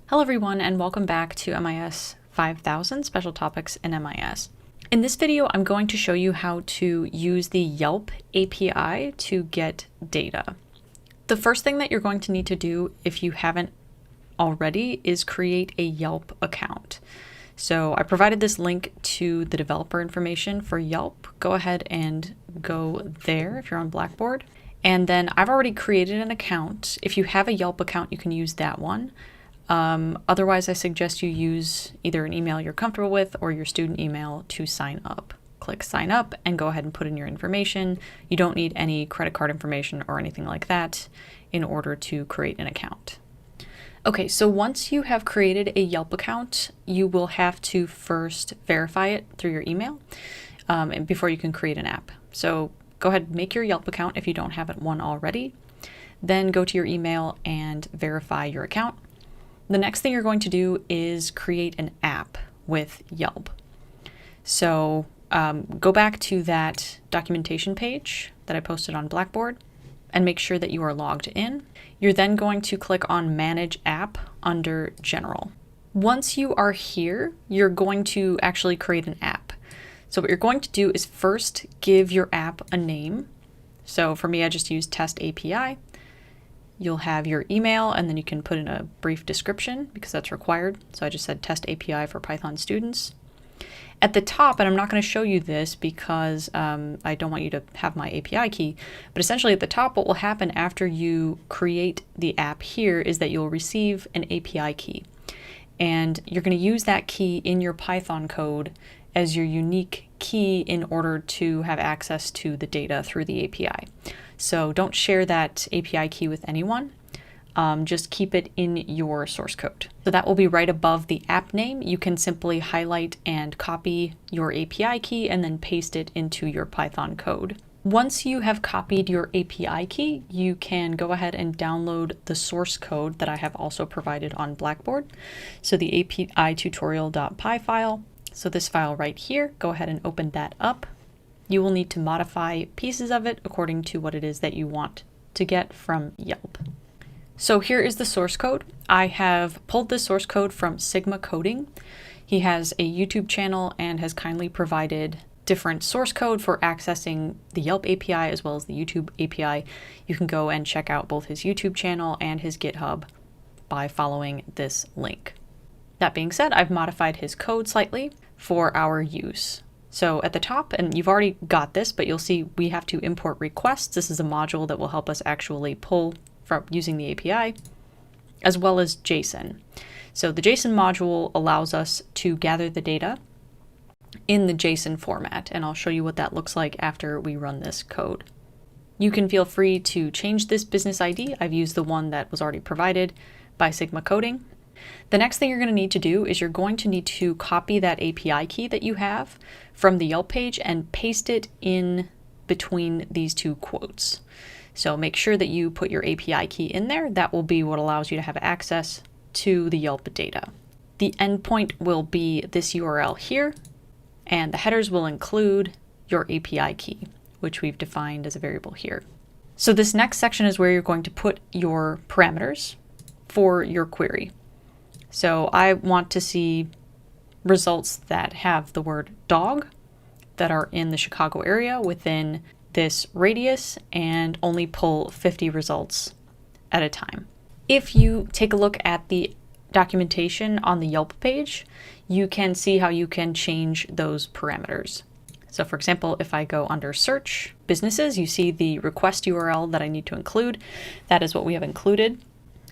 Hello everyone and welcome back to MIS 5000 Special Topics in MIS. In this video, I'm going to show you how to use the Yelp API to get data. The first thing that you're going to need to do, if you haven't already, is create a Yelp account. So I provided this link to the developer information for Yelp. Go ahead and go there if you're on Blackboard. And then I've already created an account. If you have a Yelp account, you can use that one. Otherwise, I suggest you use either an email you're comfortable with or your student email to sign up. Click sign up and go ahead and put in your information. You don't need any credit card information or anything like that in order to create an account. Okay, so once you have created a Yelp account, you will have to first verify it through your email and before you can create an app. So go ahead and make your Yelp account if you don't have one already. Then go to your email and verify your account. The next thing you're going to do is create an app with Yelp. So go back to that documentation page that I posted on Blackboard and make sure that you are logged in. You're then going to click on Manage App under General. Once you are here, you're going to actually create an app. So what you're going to do is first give your app a name. So for me, I just used Test API. You'll have your email and then you can put in a brief description because that's required. So I just said Test API for Python students. At the top, and I'm not going to show you this because I don't want you to have my API key, but essentially at the top, what will happen after you create the app here is that you'll receive an API key. And you're going to use that key in your Python code as your unique key in order to have access to the data through the API. So don't share that API key with anyone. Just keep it in your source code. So that will be right above the app name. You can simply highlight and copy your API key and then paste it into your Python code. Once you have copied your API key, you can go ahead and download the source code that I have also provided on Blackboard. So the API tutorial.py file. So this file right here, go ahead and open that up. You will need to modify pieces of it according to what it is that you want to get from Yelp. So here is the source code. I have pulled this source code from Sigma Coding. He has a YouTube channel and has kindly provided different source code for accessing the Yelp API as well as the YouTube API. You can go and check out both his YouTube channel and his GitHub by following this link. That being said, I've modified his code slightly for our use. So at the top, and you've already got this, but you'll see we have to import requests. This is a module that will help us actually pull from using the API, as well as JSON. So the JSON module allows us to gather the data in the JSON format, and I'll show you what that looks like after we run this code. You can feel free to change this business ID. I've used the one that was already provided by Sigma Coding. The next thing you're going to need to do is you're going to need to copy that API key that you have from the Yelp page and paste it in between these two quotes. So make sure that you put your API key in there. That will be what allows you to have access to the Yelp data. The endpoint will be this URL here, and the headers will include your API key, which we've defined as a variable here. So this next section is where you're going to put your parameters for your query. So I want to see results that have the word dog that are in the Chicago area within this radius and only pull 50 results at a time. If you take a look at the documentation on the Yelp page, you can see how you can change those parameters. So for example, if I go under search businesses, you see the request URL that I need to include. That is what we have included.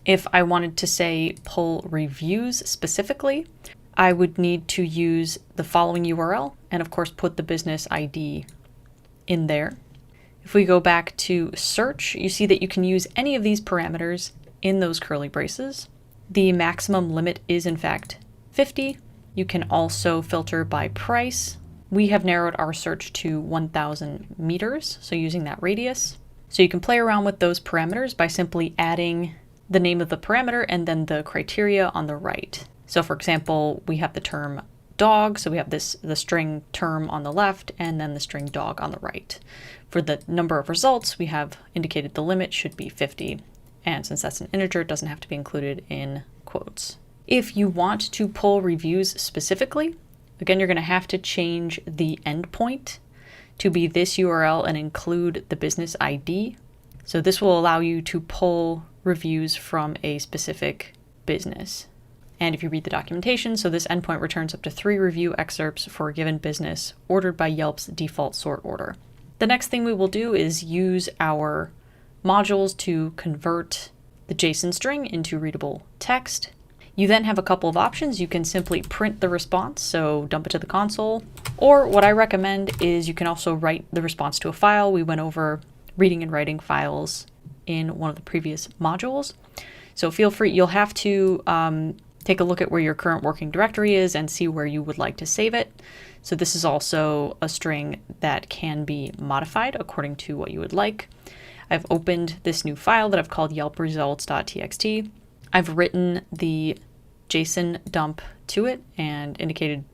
If I wanted to say pull reviews specifically, I would need to use the following URL and of course put the business ID in there. If we go back to search, you see that you can use any of these parameters in those curly braces. The maximum limit is in fact 50. You can also filter by price. We have narrowed our search to 1,000 meters, so using that radius. So you can play around with those parameters by simply adding the name of the parameter and then the criteria on the right. So for example, we have the term dog, so we have the string term on the left and then the string dog on the right. For the number of results, we have indicated the limit should be 50. And since that's an integer, it doesn't have to be included in quotes. If you want to pull reviews specifically, again, you're going to have to change the endpoint to be this URL and include the business ID. So this will allow you to pull reviews from a specific business. And if you read the documentation, so this endpoint returns up to 3 review excerpts for a given business ordered by Yelp's default sort order. The next thing we will do is use our modules to convert the JSON string into readable text. You then have a couple of options. You can simply print the response, so dump it to the console, or what I recommend is you can also write the response to a file. We went over reading and writing files in one of the previous modules. So feel free, you'll have to take a look at where your current working directory is and see where you would like to save it. So this is also a string that can be modified according to what you would like. I've opened this new file that I've called yelpresults.txt. I've written the JSON dump to it and indicated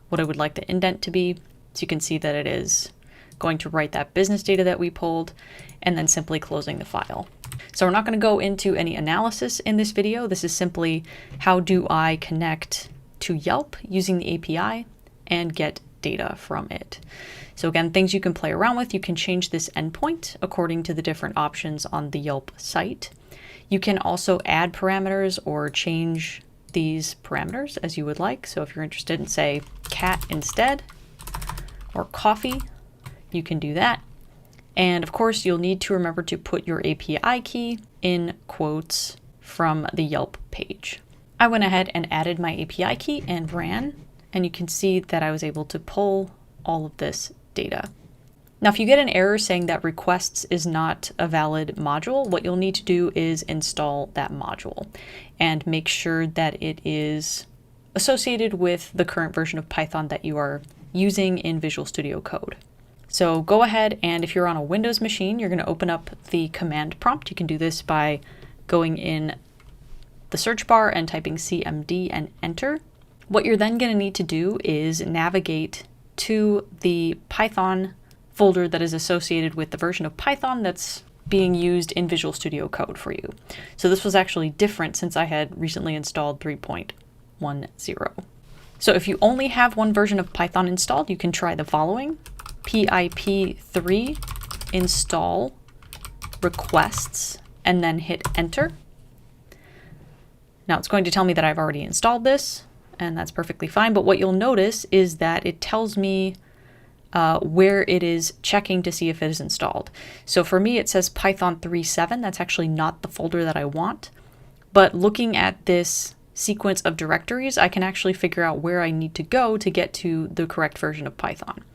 what I would like the indent to be. So you can see that it is going to write that business data that we pulled and then simply closing the file. So we're not going to go into any analysis in this video. This is simply how do I connect to Yelp using the API and get data from it. So again, things you can play around with. You can change this endpoint according to the different options on the Yelp site. You can also add parameters or change these parameters as you would like. So if you're interested in, say, cat instead or coffee, you can do that. And of course, you'll need to remember to put your API key in quotes from the Yelp page. I went ahead and added my API key and ran, and you can see that I was able to pull all of this data. Now, if you get an error saying that requests is not a valid module, what you'll need to do is install that module and make sure that it is associated with the current version of Python that you are using in Visual Studio Code. So go ahead, and if you're on a Windows machine, you're going to open up the command prompt. You can do this by going in the search bar and typing CMD and enter. What you're then going to need to do is navigate to the Python folder that is associated with the version of Python that's being used in Visual Studio Code for you. So this was actually different since I had recently installed 3.10. So if you only have one version of Python installed, you can try the following: pip3 install requests and then hit enter. Now it's going to tell me that I've already installed this, and that's perfectly fine. But what you'll notice is that it tells me where it is checking to see if it is installed. So for me, it says Python 3.7. That's actually not the folder that I want. But looking at this sequence of directories, I can actually figure out where I need to go to get to the correct version of Python.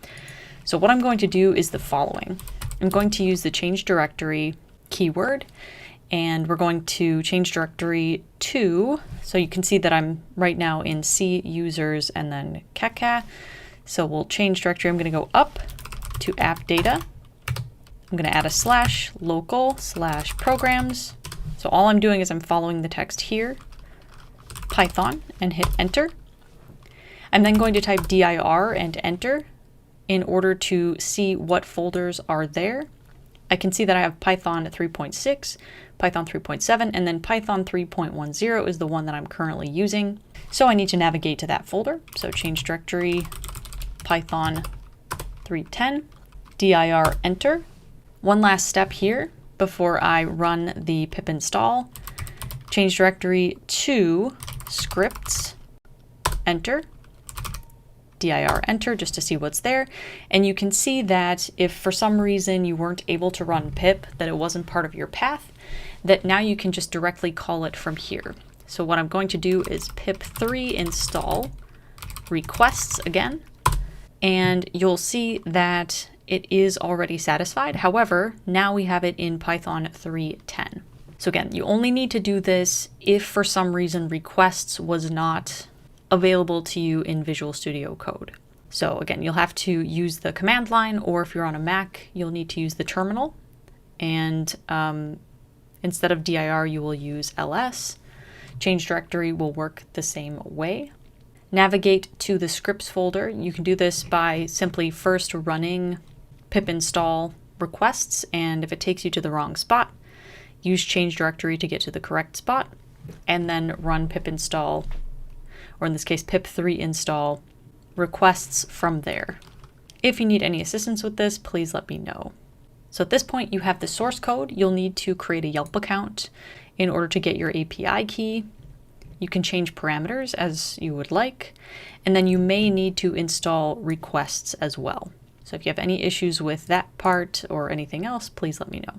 So what I'm going to do is the following. I'm going to use the change directory keyword, and we're going to change directory to, so you can see that I'm right now in C users and then kaka. So we'll change directory. I'm going to go up to app data. I'm going to add a slash local slash programs. So all I'm doing is I'm following the text here, Python, and hit enter. I'm then going to type dir and enter in order to see what folders are there. I can see that I have Python 3.6, Python 3.7, and then Python 3.10 is the one that I'm currently using. So I need to navigate to that folder. So change directory, Python 3.10, dir enter. One last step here before I run the pip install. Change directory to scripts, enter, dir enter, just to see what's there. And you can see that if for some reason you weren't able to run pip, that it wasn't part of your path, that now you can just directly call it from here. So what I'm going to do is pip3 install requests again, and you'll see that it is already satisfied. However, now we have it in Python 3.10. So again, you only need to do this if for some reason requests was not available to you in Visual Studio Code. So again, you'll have to use the command line, or if you're on a Mac, you'll need to use the terminal. And instead of dir, you will use ls. Change directory will work the same way. Navigate to the scripts folder. You can do this by simply first running pip install requests, and if it takes you to the wrong spot, use change directory to get to the correct spot, and then run pip install or in this case, pip3 install requests from there. If you need any assistance with this, please let me know. So at this point, you have the source code. You'll need to create a Yelp account in order to get your API key. You can change parameters as you would like, and then you may need to install requests as well. So if you have any issues with that part or anything else, please let me know.